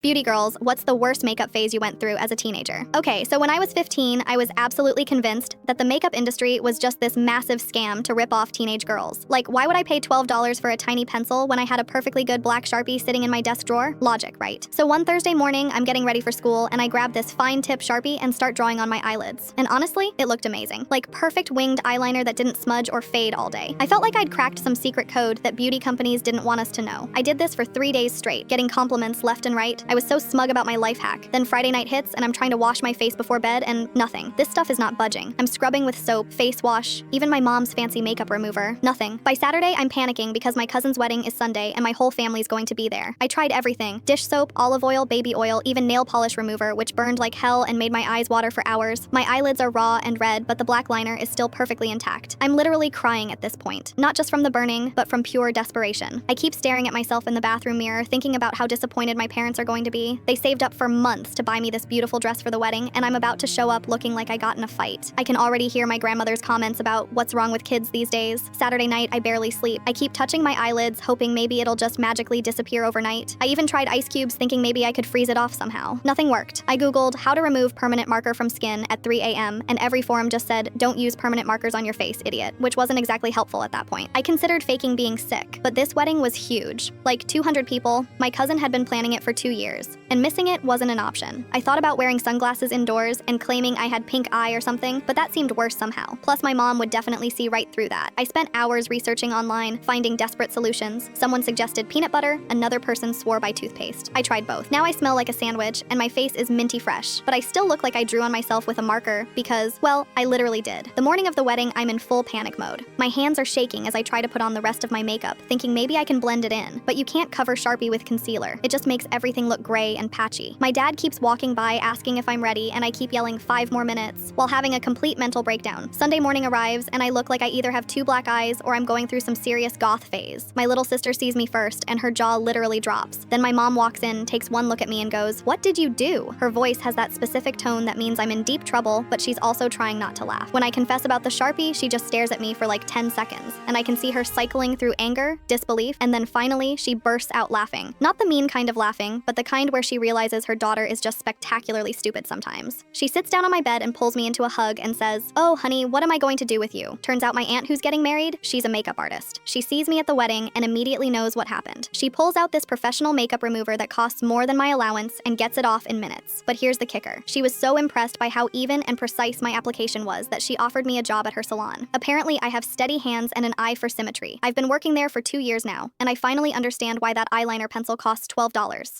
Beauty girls, what's the worst makeup phase you went through as a teenager? Okay, so when I was 15, I was absolutely convinced that the makeup industry was just this massive scam to rip off teenage girls. Like, why would I pay $12 for a tiny pencil when I had a perfectly good black Sharpie sitting in my desk drawer? Logic, right? So one Thursday morning, I'm getting ready for school and I grab this fine tip Sharpie and start drawing on my eyelids. And honestly, it looked amazing. Like perfect winged eyeliner that didn't smudge or fade all day. I felt like I'd cracked some secret code that beauty companies didn't want us to know. I did this for 3 days straight, getting compliments left and right. I was so smug about my life hack. Then Friday night hits and I'm trying to wash my face before bed and nothing. This stuff is not budging. I'm scrubbing with soap, face wash, even my mom's fancy makeup remover. Nothing. By Saturday, I'm panicking because my cousin's wedding is Sunday and my whole family's going to be there. I tried everything. Dish soap, olive oil, baby oil, even nail polish remover, which burned like hell and made my eyes water for hours. My eyelids are raw and red, but the black liner is still perfectly intact. I'm literally crying at this point. Not just from the burning, but from pure desperation. I keep staring at myself in the bathroom mirror, thinking about how disappointed my parents are going to be. They saved up for months to buy me this beautiful dress for the wedding, and I'm about to show up looking like I got in a fight. I can already hear my grandmother's comments about what's wrong with kids these days. Saturday night, I barely sleep. I keep touching my eyelids, hoping maybe it'll just magically disappear overnight. I even tried ice cubes, thinking maybe I could freeze it off somehow. Nothing worked. I googled how to remove permanent marker from skin at 3 a.m., and every forum just said, don't use permanent markers on your face, idiot, which wasn't exactly helpful at that point. I considered faking being sick, but this wedding was huge. Like 200 people. My cousin had been planning it for 2 years, and missing it wasn't an option. I thought about wearing sunglasses indoors and claiming I had pink eye or something, but that seemed worse somehow. Plus, my mom would definitely see right through that. I spent hours researching online, finding desperate solutions. Someone suggested peanut butter, another person swore by toothpaste. I tried both. Now I smell like a sandwich, and my face is minty fresh, but I still look like I drew on myself with a marker because, well, I literally did. The morning of the wedding, I'm in full panic mode. My hands are shaking as I try to put on the rest of my makeup, thinking maybe I can blend it in, but you can't cover Sharpie with concealer. It just makes everything look gray and patchy. My dad keeps walking by asking if I'm ready, and I keep yelling 5 more minutes while having a complete mental breakdown. Sunday morning arrives, and I look like I either have 2 black eyes or I'm going through some serious goth phase. My little sister sees me first, and her jaw literally drops. Then my mom walks in, takes one look at me and goes, "What did you do?" Her voice has that specific tone that means I'm in deep trouble, but she's also trying not to laugh. When I confess about the Sharpie, she just stares at me for like 10 seconds, and I can see her cycling through anger, disbelief, and then finally, she bursts out laughing. Not the mean kind of laughing, but the kind where she realizes her daughter is just spectacularly stupid sometimes. She sits down on my bed and pulls me into a hug and says, "Oh, honey, what am I going to do with you?" Turns out my aunt who's getting married, she's a makeup artist. She sees me at the wedding and immediately knows what happened. She pulls out this professional makeup remover that costs more than my allowance and gets it off in minutes. But here's the kicker. She was so impressed by how even and precise my application was that she offered me a job at her salon. Apparently, I have steady hands and an eye for symmetry. I've been working there for 2 years now, and I finally understand why that eyeliner pencil costs $12.